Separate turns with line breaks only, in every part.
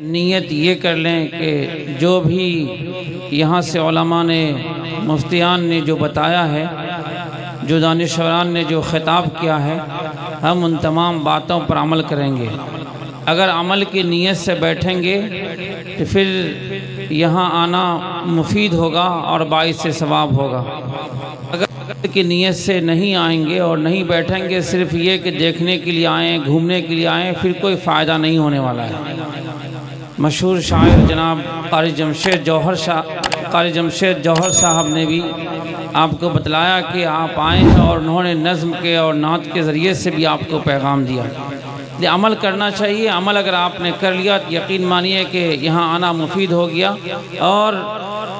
نیت یہ کر لیں کہ جو بھی یہاں سے علماء نے مفتیان نے جو بتایا ہے، جو دانشوران نے جو خطاب کیا ہے، ہم ان تمام باتوں پر عمل کریں گے۔ اگر عمل کی نیت سے بیٹھیں گے تو پھر یہاں آنا مفید ہوگا اور باعث ثواب ہوگا۔ اگر کی نیت سے نہیں آئیں گے اور نہیں بیٹھیں گے، صرف یہ کہ دیکھنے کے لیے آئیں، گھومنے کے لیے آئیں، پھر کوئی فائدہ نہیں ہونے والا ہے۔ مشہور شاعر جناب قاری جمشید جوہر صاحب نے بھی آپ کو بتلایا کہ آپ آئے ہیں، اور انہوں نے نظم کے اور نعت کے ذریعے سے بھی آپ کو پیغام دیا۔ یہ عمل کرنا چاہیے۔ عمل اگر آپ نے کر لیا تو یقین مانیے کہ یہاں آنا مفید ہو گیا، اور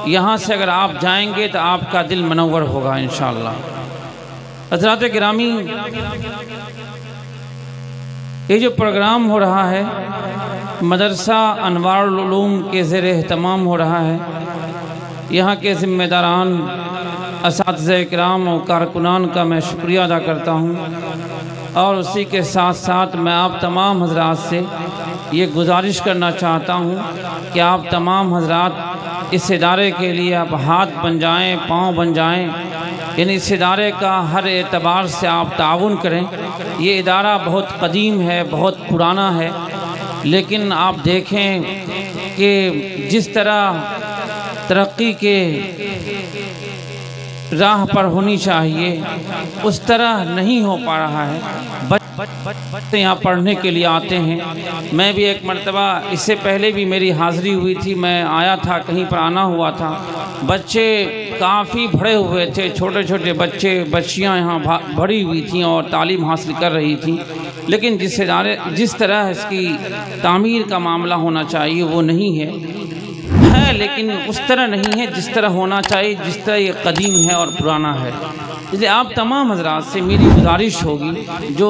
یہاں سے اگر آپ جائیں گے تو آپ کا دل منور ہوگا انشاءاللہ۔ حضرات گرامی، یہ جو پروگرام ہو رہا ہے مدرسہ انوار العلوم کے زیر اہتمام ہو رہا ہے، یہاں کے ذمہ داران، اساتذہ کرام و کارکنان کا میں شکریہ ادا کرتا ہوں، اور اسی کے ساتھ ساتھ میں آپ تمام حضرات سے یہ گزارش کرنا چاہتا ہوں کہ آپ تمام حضرات اس ادارے کے لیے آپ ہاتھ بن جائیں، پاؤں بن جائیں، یعنی اس ادارے کا ہر اعتبار سے آپ تعاون کریں۔ یہ ادارہ بہت قدیم ہے، بہت پرانا ہے، لیکن آپ دیکھیں کہ جس طرح ترقی کے راہ پر ہونی چاہیے اس طرح نہیں ہو پا رہا ہے۔ بچے یہاں پڑھنے کے لیے آتے ہیں۔ میں بھی ایک مرتبہ، اس سے پہلے بھی میری حاضری ہوئی تھی، میں آیا تھا، کہیں پر آنا ہوا تھا، بچے کافی بھرے ہوئے تھے، چھوٹے چھوٹے بچے بچیاں یہاں بھری ہوئی تھیں اور تعلیم حاصل کر رہی تھیں، لیکن جس طرح اس کی تعمیر کا معاملہ ہونا چاہیے وہ نہیں ہے، لیکن اس طرح نہیں ہے جس طرح ہونا چاہیے، جس طرح یہ قدیم ہے اور پرانا ہے۔ اس لیے آپ تمام حضرات سے میری گزارش ہوگی، جو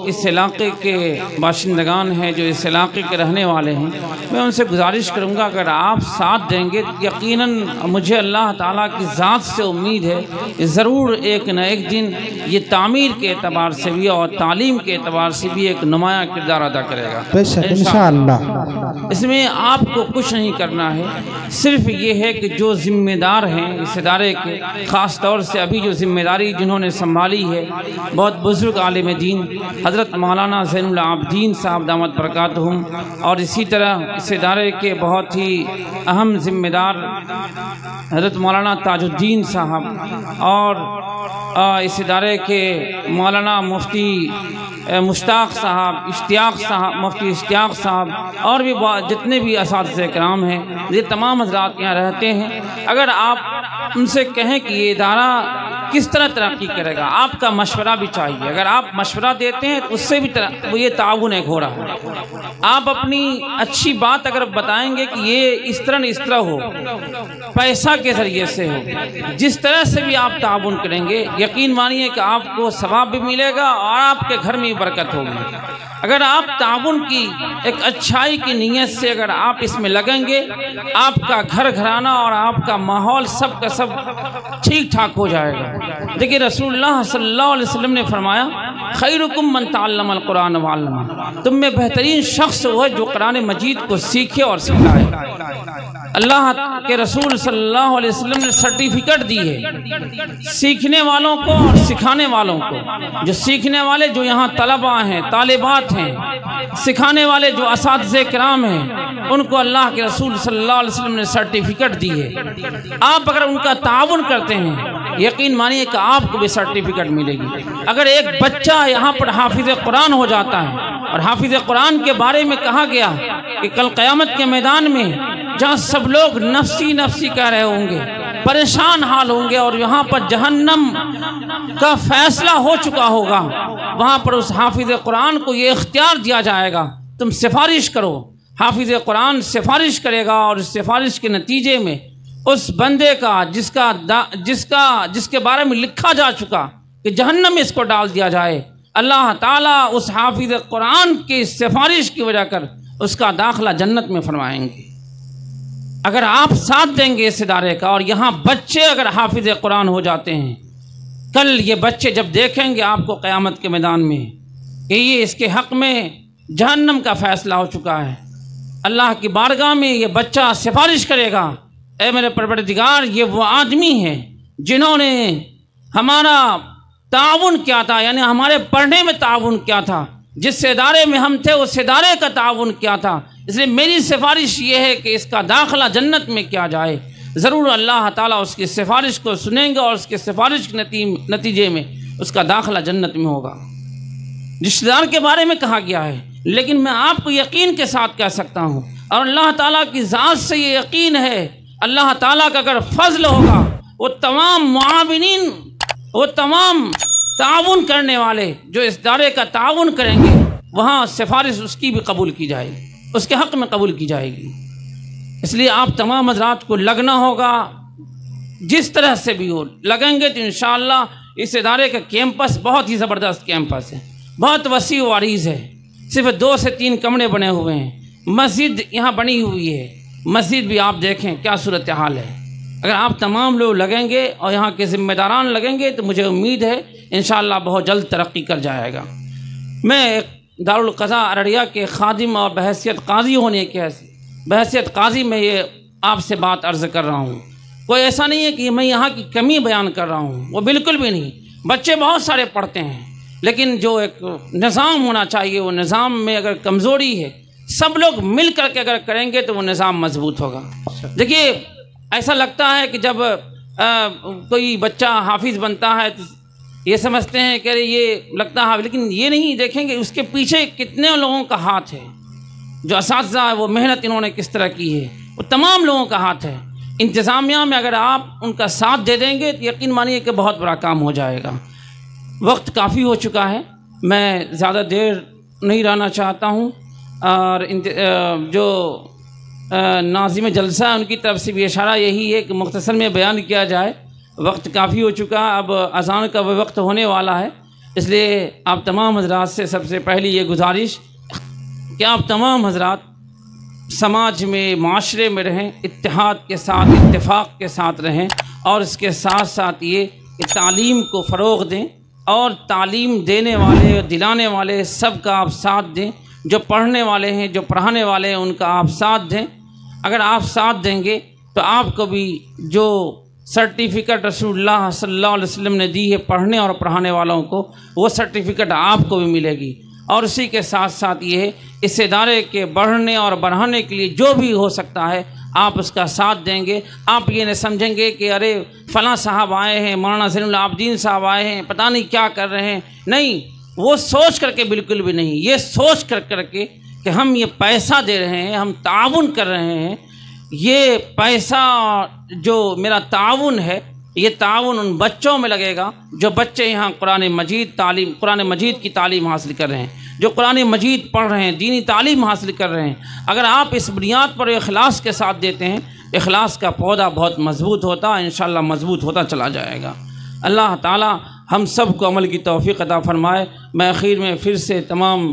اس علاقے کے باشندگان ہیں، جو اس علاقے کے رہنے والے ہیں، میں ان سے گزارش کروں گا اگر آپ ساتھ دیں گے، یقیناً مجھے اللہ تعالیٰ کی ذات سے امید ہے ضرور ایک نہ ایک دن یہ تعمیر کے اعتبار سے بھی اور تعلیم کے اعتبار سے بھی ایک نمایاں کردار ادا کرے گا انشاءاللہ۔ اس میں آپ کو کچھ نہیں کرنا ہے، صرف یہ ہے کہ جو ذمہ دار ہیں اس ادارے کے، خاص طور سے ابھی جو ذمہ داری جنہوں نے سنبھالی ہے، بہت بزرگ عالم دین حضرت مولانا زین العابدین صاحب دامت برکاتہم، اور اسی طرح اس ادارے کے بہت ہی اہم ذمہ دار حضرت مولانا تاج الدین صاحب، اور اس ادارے کے مولانا مفتی مشتاق صاحب، مفتی اشتیاق صاحب، اور بھی جتنے بھی اساتذہ کرام ہیں، یہ تمام حضرات یہاں رہتے ہیں۔ اگر آپ ان سے کہیں کہ یہ ادارہ کس طرح ترقی کرے گا، آپ کا مشورہ بھی چاہیے۔ اگر آپ مشورہ دیتے ہیں تو اس سے بھی یہ تعاون ایک ہو رہا ہے۔ آپ اپنی اچھی بات اگر بتائیں گے کہ یہ اس طرح اس طرح ہو، پیسہ کے ذریعے سے ہو، جس طرح سے بھی آپ تعاون کریں گے، یقین مانیے کہ آپ کو ثواب بھی ملے گا اور آپ کے گھر میں برکت ہوگی۔ اگر آپ تعاون کی ایک اچھائی کی نیت سے اگر آپ اس میں لگیں گے، آپ کا گھر گھرانہ اور آپ کا ماحول سب کا سب ٹھیک ٹھاک ہو جائے گا۔ دیکھیے رسول اللہ صلی اللہ علیہ وسلم نے فرمایا، خیرکم من تعلم القرآن وعلمہ، تم میں بہترین شخص وہ ہے جو قرآن مجید کو سیکھے اور سکھائے۔ اللہ کے رسول صلی اللہ علیہ وسلم نے سرٹیفکیٹ دی ہے سیکھنے والوں کو اور سکھانے والوں کو۔ جو سیکھنے والے جو یہاں طلباء ہیں، طالبات ہیں، سکھانے والے جو اساتذہ کرام ہیں، ان کو اللہ کے رسول صلی اللہ علیہ وسلم نے سرٹیفکیٹ دی ہے۔ آپ اگر ان کا تعاون کرتے ہیں، یقین مانیے کہ آپ کو بھی سرٹیفکیٹ ملے گی۔ اگر ایک بچہ یہاں پر حافظ قرآن ہو جاتا ہے، اور حافظ قرآن کے بارے میں کہا گیا کہ کل قیامت کے میدان میں جہاں سب لوگ نفسی نفسی کہہ رہے ہوں گے، پریشان حال ہوں گے، اور یہاں پر جہنم کا فیصلہ ہو چکا ہوگا، وہاں پر اس حافظ قرآن کو یہ اختیار دیا جائے گا، تم سفارش کرو۔ حافظ قرآن سفارش کرے گا، اور اس سفارش کے نتیجے میں اس بندے کا جس کے بارے میں لکھا جا چکا کہ جہنم میں اس کو ڈال دیا جائے، اللہ تعالیٰ اس حافظ قرآن کی سفارش کی وجہ کر اس کا داخلہ جنت میں فرمائیں گے۔ اگر آپ ساتھ دیں گے اس ادارے کا، اور یہاں بچے اگر حافظ قرآن ہو جاتے ہیں، کل یہ بچے جب دیکھیں گے آپ کو قیامت کے میدان میں کہ یہ اس کے حق میں جہنم کا فیصلہ ہو چکا ہے، اللہ کی بارگاہ میں یہ بچہ سفارش کرے گا، اے میرے پروردگار یہ وہ آدمی ہے جنہوں نے ہمارا تعاون کیا تھا، یعنی ہمارے پڑھنے میں تعاون کیا تھا، جس ادارے میں ہم تھے اس ادارے کا تعاون کیا تھا، اس لیے میری سفارش یہ ہے کہ اس کا داخلہ جنت میں کیا جائے۔ ضرور اللہ تعالیٰ اس کی سفارش کو سنیں گے اور اس کے سفارش کے نتیجے میں اس کا داخلہ جنت میں ہوگا۔ رشتہ دار کے بارے میں کہا گیا ہے، لیکن میں آپ کو یقین کے ساتھ کہہ سکتا ہوں، اور اللہ تعالیٰ کی ذات سے یہ یقین ہے، اللہ تعالیٰ کا اگر فضل ہوگا، وہ تمام معاونین، وہ تمام تعاون کرنے والے جو اس ادارے کا تعاون کریں گے، وہاں سفارش اس کی بھی قبول کی جائے گی، اس کے حق میں قبول کی جائے گی۔ اس لیے آپ تمام حضرات کو لگنا ہوگا، جس طرح سے بھی ہو لگیں گے تو انشاءاللہ اس ادارے کا کیمپس بہت ہی زبردست کیمپس ہے، بہت وسیع و عریض ہے، صرف 2 سے 3 کمرے بنے ہوئے ہیں، مسجد یہاں بنی ہوئی ہے، مسجد بھی آپ دیکھیں کیا صورتحال ہے۔ اگر آپ تمام لوگ لگیں گے اور یہاں کے ذمہ داران لگیں گے تو مجھے امید ہے انشاءاللہ بہت جلد ترقی کر جائے گا۔ میں ایک دارالقضاء ارڑیہ کے خادم اور بحیثیت قاضی ہونے کے بحیثیت قاضی میں یہ آپ سے بات عرض کر رہا ہوں، کوئی ایسا نہیں ہے کہ میں یہاں کی کمی بیان کر رہا ہوں، وہ بالکل بھی نہیں، بچے بہت سارے پڑھتے ہیں، لیکن جو ایک نظام ہونا چاہیے وہ نظام میں اگر کمزوری ہے، سب لوگ مل کر کے اگر کریں گے تو وہ نظام مضبوط ہوگا۔ دیکھیے ایسا لگتا ہے کہ جب کوئی بچہ حافظ بنتا ہے تو یہ سمجھتے ہیں کہ یہ لگتا ہے، لیکن یہ نہیں دیکھیں گے اس کے پیچھے کتنے لوگوں کا ہاتھ ہے، جو اساتذہ ہے وہ محنت انہوں نے کس طرح کی ہے، وہ تمام لوگوں کا ہاتھ ہے۔ انتظامیہ میں اگر آپ ان کا ساتھ دے دیں گے تو یقین مانیے کہ بہت بڑا کام ہو جائے گا۔ وقت کافی ہو چکا ہے، میں زیادہ دیر نہیں رہنا چاہتا ہوں، اور جو ناظم جلسہ ان کی طرف سے بھی اشارہ یہی ہے کہ مختصر میں بیان کیا جائے، وقت کافی ہو چکا، اب اذان کا وقت ہونے والا ہے، اس لیے آپ تمام حضرات سے سب سے پہلی یہ گزارش کہ آپ تمام حضرات سماج میں، معاشرے میں رہیں، اتحاد کے ساتھ، اتفاق کے ساتھ رہیں، اور اس کے ساتھ ساتھ یہ کہ تعلیم کو فروغ دیں، اور تعلیم دینے والے، دلانے والے سب کا آپ ساتھ دیں، جو پڑھنے والے ہیں، جو پڑھانے والے ہیں ان کا آپ ساتھ دیں۔ اگر آپ ساتھ دیں گے تو آپ کو بھی جو سرٹیفکیٹ رسول اللہ صلی اللہ علیہ وسلم نے دی ہے پڑھنے اور پڑھانے والوں کو، وہ سرٹیفکیٹ آپ کو بھی ملے گی۔ اور اسی کے ساتھ ساتھ یہ ہے اس ادارے کے بڑھنے اور بڑھانے کے لیے جو بھی ہو سکتا ہے آپ اس کا ساتھ دیں گے۔ آپ یہ نہیں سمجھیں گے کہ ارے فلاں صاحب آئے ہیں، مولانا زین العابدین صاحب آئے ہیں، پتہ نہیں کیا کر رہے ہیں، نہیں، وہ سوچ کر کے بالکل بھی نہیں، یہ سوچ کر کے کہ ہم یہ پیسہ دے رہے ہیں، ہم تعاون کر رہے ہیں، یہ پیسہ جو میرا تعاون ہے یہ تعاون ان بچوں میں لگے گا جو بچے یہاں قرآن مجید کی تعلیم حاصل کر رہے ہیں، جو قرآن مجید پڑھ رہے ہیں، دینی تعلیم حاصل کر رہے ہیں۔ اگر آپ اس بنیاد پر اخلاص کے ساتھ دیتے ہیں، اخلاص کا پودا بہت مضبوط ہوتا ہے، انشاءاللہ مضبوط ہوتا چلا جائے گا۔ اللہ تعالی ہم سب کو عمل کی توفیق عطا فرمائے۔ میں اخیر میں پھر سے تمام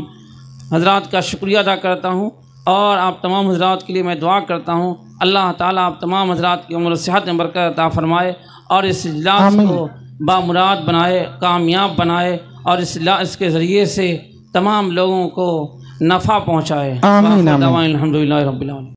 حضرات کا شکریہ ادا کرتا ہوں، اور آپ تمام حضرات کے لیے میں دعا کرتا ہوں اللہ تعالیٰ آپ تمام حضرات کی عمر و صحت میں برکت عطا فرمائے، اور اس اجلاس کو بامراد بنائے، کامیاب بنائے، اور اس کے ذریعے سے تمام لوگوں کو نفع پہنچائے۔ آمین آمین۔ الحمدللہ رب العالمین۔